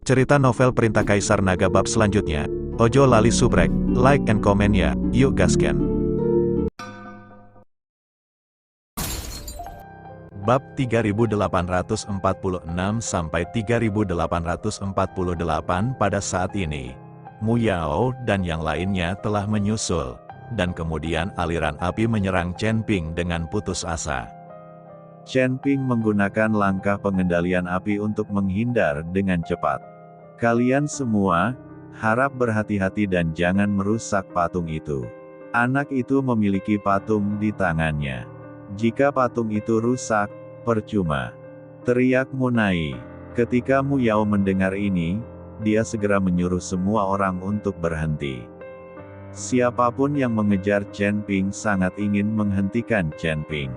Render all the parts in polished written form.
Cerita novel Perintah Kaisar Naga bab selanjutnya. Ojo lali subrek, like and comment ya, yuk gasken. Bab 3846 sampai 3848 pada saat ini, Mu Yao dan yang lainnya telah menyusul, dan kemudian aliran api menyerang Chen Ping dengan putus asa. Chen Ping menggunakan langkah pengendalian api untuk menghindar dengan cepat. Kalian semua, harap berhati-hati dan jangan merusak patung itu. Anak itu memiliki patung di tangannya. Jika patung itu rusak, percuma. Teriak Munai. Ketika Mu Yao mendengar ini, dia segera menyuruh semua orang untuk berhenti. Siapapun yang mengejar Chen Ping sangat ingin menghentikan Chen Ping.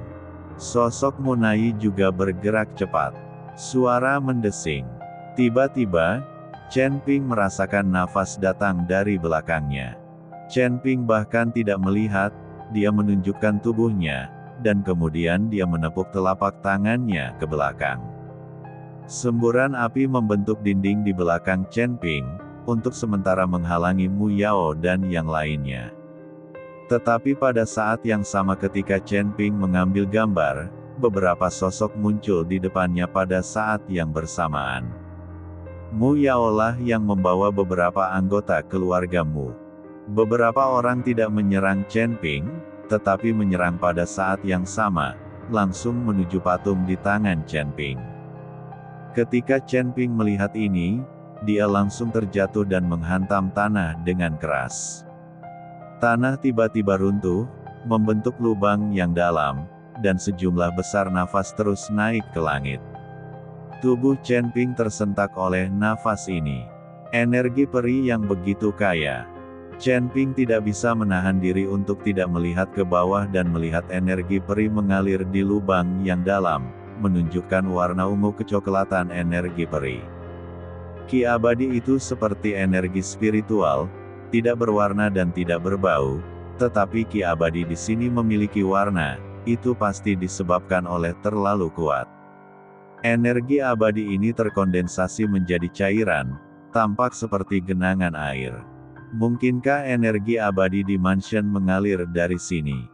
Sosok Munai juga bergerak cepat. Suara mendesing. Tiba-tiba, Chen Ping merasakan nafas datang dari belakangnya. Chen Ping bahkan tidak melihat, dia menunjukkan tubuhnya, dan kemudian dia menepuk telapak tangannya ke belakang. Semburan api membentuk dinding di belakang Chen Ping, untuk sementara menghalangi Mu Yao dan yang lainnya. Tetapi pada saat yang sama ketika Chen Ping mengambil gambar, beberapa sosok muncul di depannya pada saat yang bersamaan. Mu Yao lah yang membawa beberapa anggota keluarga Mu. Beberapa orang tidak menyerang Chen Ping, tetapi menyerang pada saat yang sama, langsung menuju patung di tangan Chen Ping. Ketika Chen Ping melihat ini, dia langsung terjatuh dan menghantam tanah dengan keras. Tanah tiba-tiba runtuh, membentuk lubang yang dalam, dan sejumlah besar nafas terus naik ke langit. Tubuh Chen Ping tersentak oleh nafas ini. Energi peri yang begitu kaya. Chen Ping tidak bisa menahan diri untuk tidak melihat ke bawah dan melihat energi peri mengalir di lubang yang dalam, menunjukkan warna ungu kecoklatan energi peri. Ki abadi itu seperti energi spiritual, tidak berwarna dan tidak berbau, tetapi ki abadi di sini memiliki warna, itu pasti disebabkan oleh terlalu kuat. Energi abadi ini terkondensasi menjadi cairan, tampak seperti genangan air. Mungkinkah energi abadi di mansion mengalir dari sini?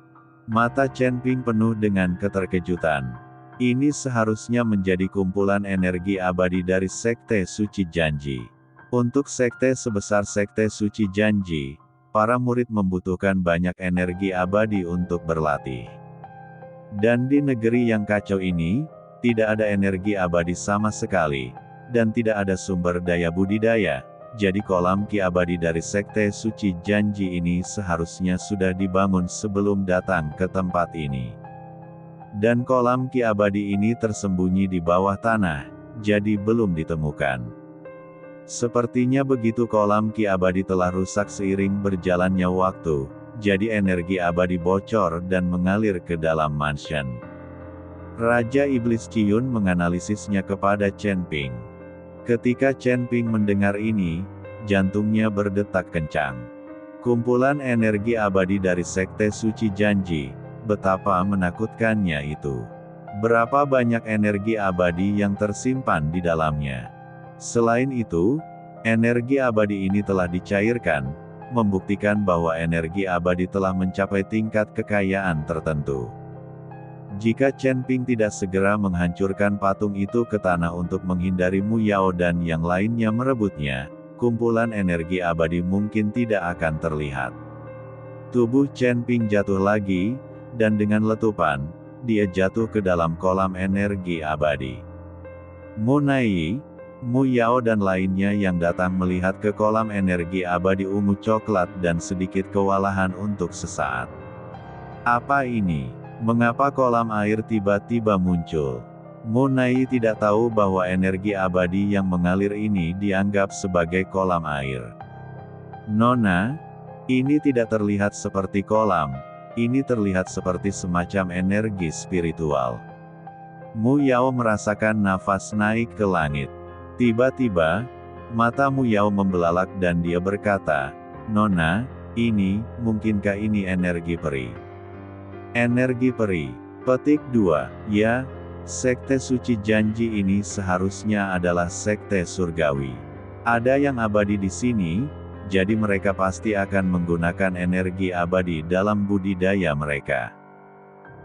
Mata Chen Ping penuh dengan keterkejutan. Ini seharusnya menjadi kumpulan energi abadi dari Sekte Suci Janji. Untuk sekte sebesar Sekte Suci Janji, para murid membutuhkan banyak energi abadi untuk berlatih. Dan di negeri yang kacau ini, tidak ada energi abadi sama sekali, dan tidak ada sumber daya budidaya, jadi kolam ki abadi dari Sekte Suci Janji ini seharusnya sudah dibangun sebelum datang ke tempat ini. Dan kolam ki abadi ini tersembunyi di bawah tanah, jadi belum ditemukan. Sepertinya begitu kolam ki abadi telah rusak seiring berjalannya waktu, jadi energi abadi bocor dan mengalir ke dalam mansion. Raja Iblis Ciyun menganalisisnya kepada Chen Ping. Ketika Chen Ping mendengar ini, jantungnya berdetak kencang. Kumpulan energi abadi dari Sekte Suci Janji, betapa menakutkannya itu. Berapa banyak energi abadi yang tersimpan di dalamnya. Selain itu, energi abadi ini telah dicairkan, membuktikan bahwa energi abadi telah mencapai tingkat kekayaan tertentu. Jika Chen Ping tidak segera menghancurkan patung itu ke tanah untuk menghindari Mu Yao dan yang lainnya merebutnya, kumpulan energi abadi mungkin tidak akan terlihat. Tubuh Chen Ping jatuh lagi, dan dengan letupan, dia jatuh ke dalam kolam energi abadi. Munai, Mu Yao dan lainnya yang datang melihat ke kolam energi abadi ungu coklat dan sedikit kewalahan untuk sesaat. Apa ini? Mengapa kolam air tiba-tiba muncul? Munai tidak tahu bahwa energi abadi yang mengalir ini dianggap sebagai kolam air. Nona, ini tidak terlihat seperti kolam, ini terlihat seperti semacam energi spiritual. Mu Yao merasakan nafas naik ke langit. Tiba-tiba, mata Mu Yao membelalak dan dia berkata, "Nona, mungkinkah ini energi peri?" Energi peri. Petik 2. Ya, Sekte Suci Janji ini seharusnya adalah sekte surgawi. Ada yang abadi di sini, jadi mereka pasti akan menggunakan energi abadi dalam budidaya mereka.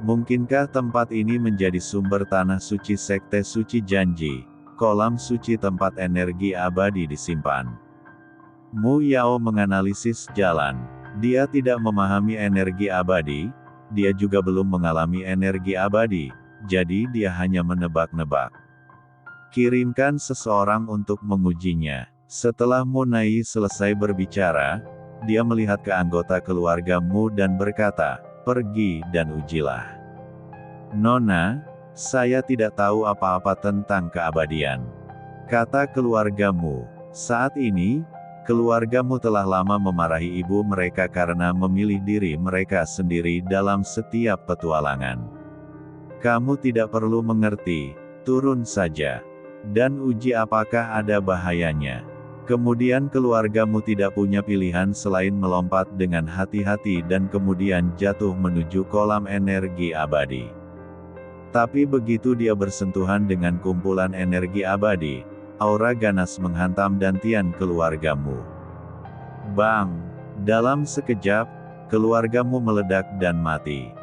Mungkinkah tempat ini menjadi sumber tanah suci sekte suci janji, kolam suci tempat energi abadi disimpan? Mu Yao menganalisis jalan. Dia tidak memahami energi abadi, dia juga belum mengalami energi abadi, jadi dia hanya menebak-nebak. Kirimkan seseorang untuk mengujinya. Setelah Mu Nai selesai berbicara, dia melihat ke anggota keluarga Mu dan berkata, "Pergi dan ujilah." "Nona, saya tidak tahu apa-apa tentang keabadian," kata keluarga Mu. "Saat ini, keluargamu telah lama memarahi ibu mereka karena memilih diri mereka sendiri dalam setiap petualangan. Kamu tidak perlu mengerti, turun saja. Dan uji apakah ada bahayanya. Kemudian keluargamu tidak punya pilihan selain melompat dengan hati-hati dan kemudian jatuh menuju kolam energi abadi. Tapi begitu dia bersentuhan dengan kumpulan energi abadi, aura ganas menghantam dantian keluargamu. Bang! Dalam sekejap, keluargamu meledak dan mati.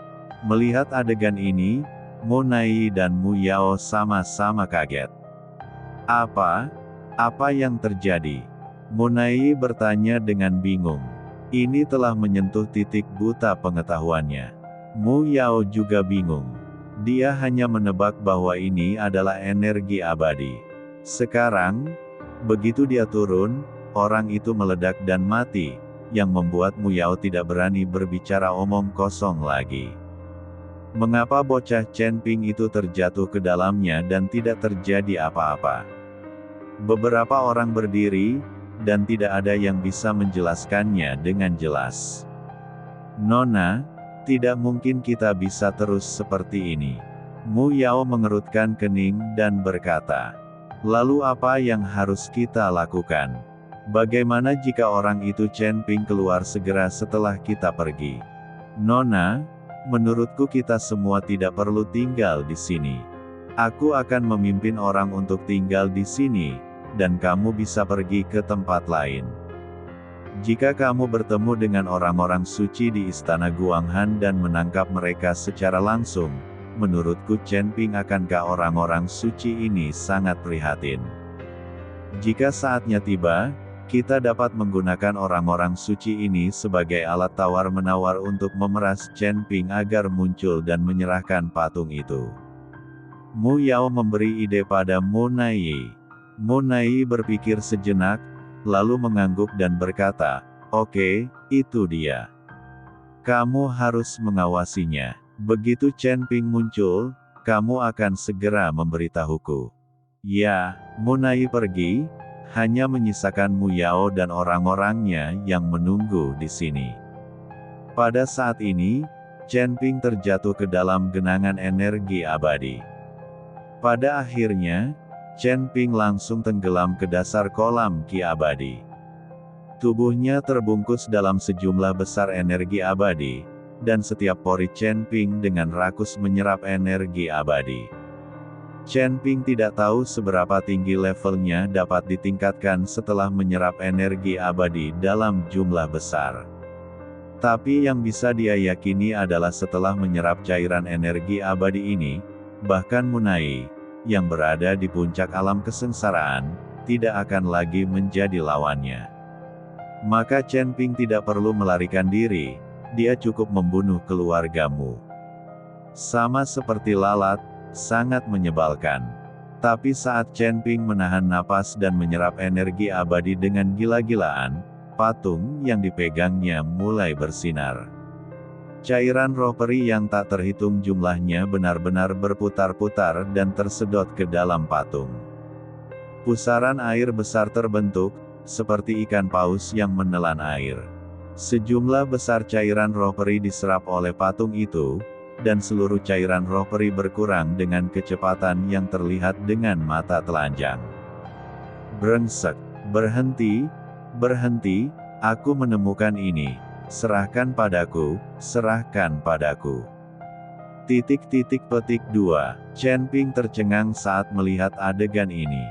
Melihat adegan ini, Mu Nai dan Mu Yao sama-sama kaget. Apa yang terjadi? Mu Nai bertanya dengan bingung. Ini telah menyentuh titik buta pengetahuannya. Mu Yao juga bingung. Dia hanya menebak bahwa ini adalah energi abadi. Sekarang, begitu dia turun, orang itu meledak dan mati, yang membuat Mu Yao tidak berani berbicara omong kosong lagi. Mengapa bocah Chen Ping itu terjatuh ke dalamnya dan tidak terjadi apa-apa? Beberapa orang berdiri, dan tidak ada yang bisa menjelaskannya dengan jelas. "Nona, tidak mungkin kita bisa terus seperti ini." Mu Yao mengerutkan kening dan berkata, "Lalu apa yang harus kita lakukan? Bagaimana jika orang itu Chen Ping keluar segera setelah kita pergi?" "Nona, menurutku kita semua tidak perlu tinggal di sini. Aku akan memimpin orang untuk tinggal di sini, dan kamu bisa pergi ke tempat lain. Jika kamu bertemu dengan orang-orang suci di istana Guanghan dan menangkap mereka secara langsung, menurutku Chen Ping akankah orang-orang suci ini sangat prihatin. Jika saatnya tiba, kita dapat menggunakan orang-orang suci ini sebagai alat tawar-menawar untuk memeras Chen Ping agar muncul dan menyerahkan patung itu." Mu Yao memberi ide pada Mu Nai. Mu Nai berpikir sejenak, lalu mengangguk dan berkata, "Oke, itu dia. Kamu harus mengawasinya. Begitu Chen Ping muncul, kamu akan segera memberitahuku." Ya, Mu Nai pergi, hanya menyisakan Mu Yao dan orang-orangnya yang menunggu di sini. Pada saat ini, Chen Ping terjatuh ke dalam genangan energi abadi. Pada akhirnya, Chen Ping langsung tenggelam ke dasar kolam ki abadi. Tubuhnya terbungkus dalam sejumlah besar energi abadi, dan setiap pori Chen Ping dengan rakus menyerap energi abadi. Chen Ping tidak tahu seberapa tinggi levelnya dapat ditingkatkan setelah menyerap energi abadi dalam jumlah besar. Tapi yang bisa dia yakini adalah setelah menyerap cairan energi abadi ini, bahkan Mu Nai, yang berada di puncak alam kesengsaraan, tidak akan lagi menjadi lawannya. Maka Chen Ping tidak perlu melarikan diri, dia cukup membunuh keluargamu. Sama seperti lalat, sangat menyebalkan. Tapi saat Chen Ping menahan napas dan menyerap energi abadi dengan gila-gilaan, patung yang dipegangnya mulai bersinar. Cairan roh peri yang tak terhitung jumlahnya benar-benar berputar-putar dan tersedot ke dalam patung. Pusaran air besar terbentuk, seperti ikan paus yang menelan air. Sejumlah besar cairan roh peri diserap oleh patung itu, dan seluruh cairan roh peri berkurang dengan kecepatan yang terlihat dengan mata telanjang. Brengsek! Berhenti! Berhenti! Aku menemukan ini. Serahkan padaku, serahkan padaku. Petik 2. Chen Ping tercengang saat melihat adegan ini.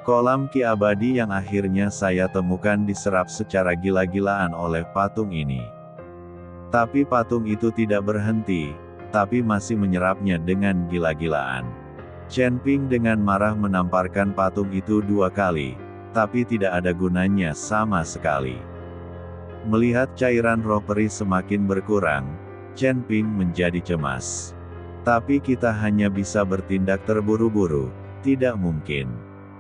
Kolam ki abadi yang akhirnya saya temukan diserap secara gila-gilaan oleh patung ini. Tapi patung itu tidak berhenti, tapi masih menyerapnya dengan gila-gilaan. Chen Ping dengan marah menamparkan patung itu 2 kali, tapi tidak ada gunanya sama sekali. Melihat cairan roh peri semakin berkurang, Chen Ping menjadi cemas. Tapi kita hanya bisa bertindak terburu-buru, tidak mungkin.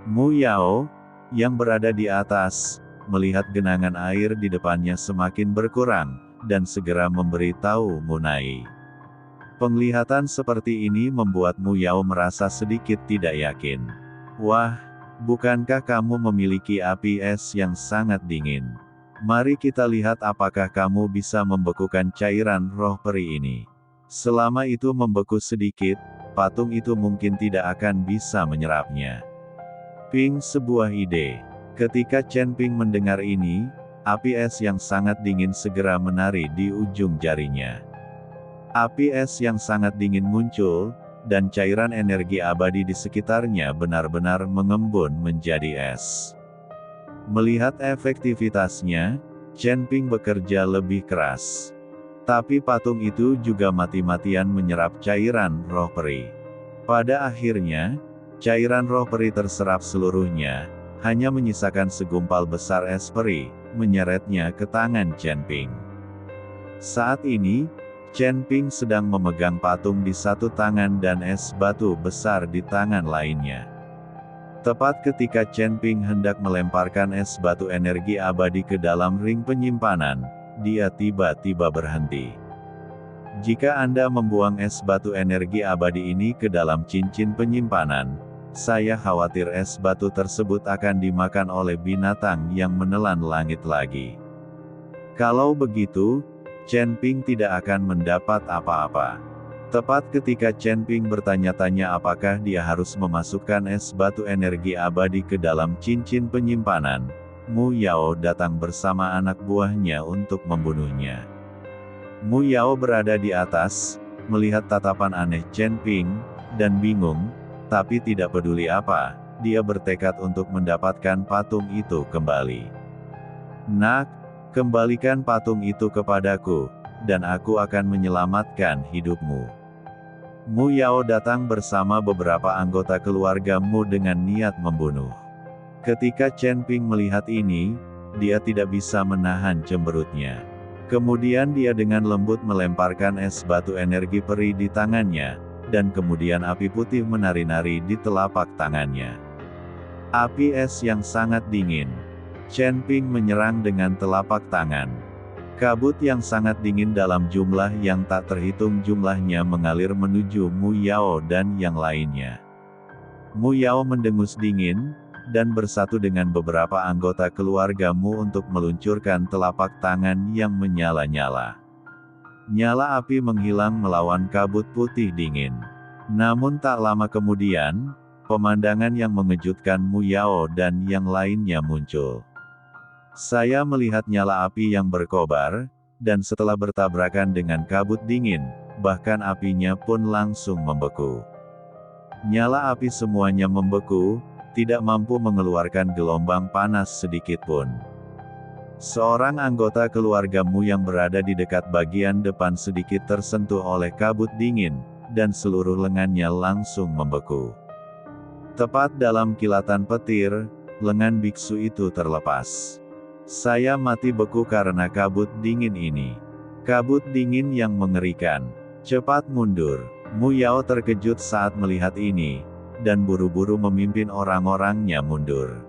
Mu Yao, yang berada di atas, melihat genangan air di depannya semakin berkurang, dan segera memberitahu Mu Nai. Penglihatan seperti ini membuat Mu Yao merasa sedikit tidak yakin. Wah, bukankah kamu memiliki api es yang sangat dingin? Mari kita lihat apakah kamu bisa membekukan cairan roh peri ini. Selama itu membeku sedikit, patung itu mungkin tidak akan bisa menyerapnya. Ping sebuah ide. Ketika Chen Ping mendengar ini, api es yang sangat dingin segera menari di ujung jarinya. Api es yang sangat dingin muncul, dan cairan energi abadi di sekitarnya benar-benar mengembun menjadi es. Melihat efektivitasnya, Chen Ping bekerja lebih keras. Tapi patung itu juga mati-matian menyerap cairan roh peri. Pada akhirnya, cairan roh peri terserap seluruhnya, hanya menyisakan segumpal besar es peri, menyeretnya ke tangan Chen Ping. Saat ini, Chen Ping sedang memegang patung di satu tangan dan es batu besar di tangan lainnya. Tepat ketika Chen Ping hendak melemparkan es batu energi abadi ke dalam ring penyimpanan, dia tiba-tiba berhenti. Jika Anda membuang es batu energi abadi ini ke dalam cincin penyimpanan, saya khawatir es batu tersebut akan dimakan oleh binatang yang menelan langit lagi. Kalau begitu, Chen Ping tidak akan mendapat apa-apa. Tepat ketika Chen Ping bertanya-tanya apakah dia harus memasukkan es batu energi abadi ke dalam cincin penyimpanan, Mu Yao datang bersama anak buahnya untuk membunuhnya. Mu Yao berada di atas, melihat tatapan aneh Chen Ping, dan bingung, tapi tidak peduli apa, dia bertekad untuk mendapatkan patung itu kembali. Nak, kembalikan patung itu kepadaku, dan aku akan menyelamatkan hidupmu. Mu Yao datang bersama beberapa anggota keluarga Mu dengan niat membunuh. Ketika Chen Ping melihat ini, dia tidak bisa menahan cemberutnya. Kemudian dia dengan lembut melemparkan es batu energi peri di tangannya, dan kemudian api putih menari-nari di telapak tangannya. Api es yang sangat dingin. Chen Ping menyerang dengan telapak tangan. Kabut yang sangat dingin dalam jumlah yang tak terhitung jumlahnya mengalir menuju Mu Yao dan yang lainnya. Mu Yao mendengus dingin, dan bersatu dengan beberapa anggota keluarga Mu untuk meluncurkan telapak tangan yang menyala-nyala. Nyala api menghilang melawan kabut putih dingin. Namun tak lama kemudian, pemandangan yang mengejutkan Mu Yao dan yang lainnya muncul. Saya melihat nyala api yang berkobar, dan setelah bertabrakan dengan kabut dingin, bahkan apinya pun langsung membeku. Nyala api semuanya membeku, tidak mampu mengeluarkan gelombang panas sedikit pun. Seorang anggota keluargamu yang berada di dekat bagian depan sedikit tersentuh oleh kabut dingin, dan seluruh lengannya langsung membeku. Tepat dalam kilatan petir, lengan biksu itu terlepas. Saya mati beku karena kabut dingin ini. Kabut dingin yang mengerikan. Cepat mundur. Mu Yao terkejut saat melihat ini, dan buru-buru memimpin orang-orangnya mundur.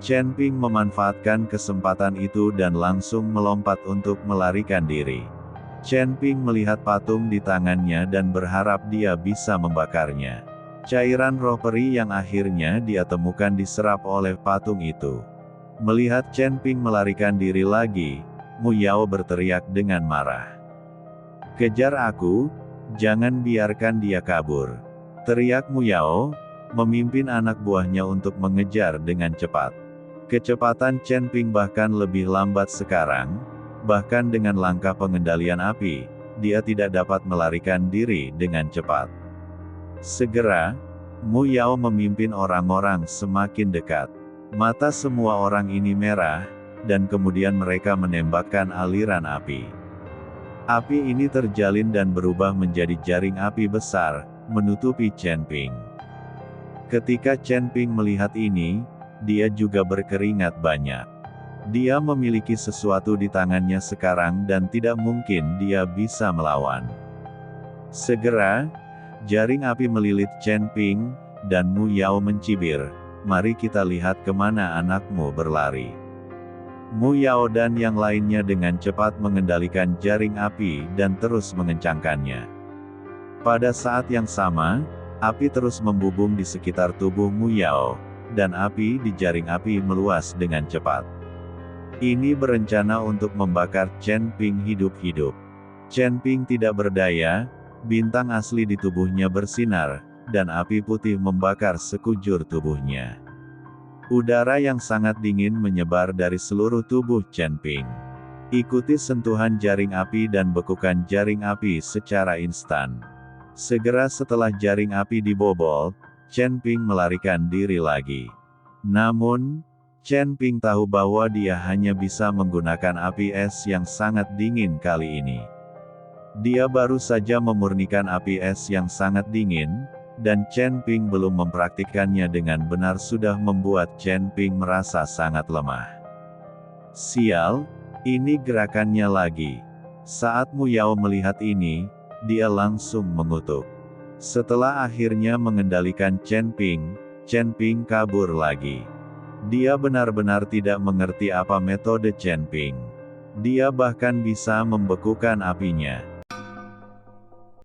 Chen Ping memanfaatkan kesempatan itu dan langsung melompat untuk melarikan diri. Chen Ping melihat patung di tangannya dan berharap dia bisa membakarnya. Cairan roh peri yang akhirnya dia temukan diserap oleh patung itu. Melihat Chen Ping melarikan diri lagi, Mu Yao berteriak dengan marah. "Kejar aku, jangan biarkan dia kabur!" teriak Mu Yao, memimpin anak buahnya untuk mengejar dengan cepat. Kecepatan Chen Ping bahkan lebih lambat sekarang, bahkan dengan langkah pengendalian api, dia tidak dapat melarikan diri dengan cepat. Segera, Mu Yao memimpin orang-orang semakin dekat. Mata semua orang ini merah, dan kemudian mereka menembakkan aliran api. Api ini terjalin dan berubah menjadi jaring api besar, menutupi Chen Ping. Ketika Chen Ping melihat ini, dia juga berkeringat banyak. Dia memiliki sesuatu di tangannya sekarang dan tidak mungkin dia bisa melawan. Segera, jaring api melilit Chen Ping, dan Mu Yao mencibir, "Mari kita lihat kemana anakmu berlari." Mu Yao dan yang lainnya dengan cepat mengendalikan jaring api dan terus mengencangkannya. Pada saat yang sama, api terus membubung di sekitar tubuh Mu Yao, dan api di jaring api meluas dengan cepat. Ini berencana untuk membakar Chen Ping hidup-hidup. Chen Ping tidak berdaya, bintang asli di tubuhnya bersinar, dan api putih membakar sekujur tubuhnya. Udara yang sangat dingin menyebar dari seluruh tubuh Chen Ping. Ikuti sentuhan jaring api dan bekukan jaring api secara instan. Segera setelah jaring api dibobol, Chen Ping melarikan diri lagi. Namun, Chen Ping tahu bahwa dia hanya bisa menggunakan api es yang sangat dingin kali ini. Dia baru saja memurnikan api es yang sangat dingin, dan Chen Ping belum mempraktikkannya dengan benar sudah membuat Chen Ping merasa sangat lemah. Sial, ini gerakannya lagi. Saat Mu Yao melihat ini, dia langsung mengutuk. Setelah akhirnya mengendalikan Chen Ping kabur lagi. Dia benar-benar tidak mengerti apa metode Chen Ping. Dia bahkan bisa membekukan apinya.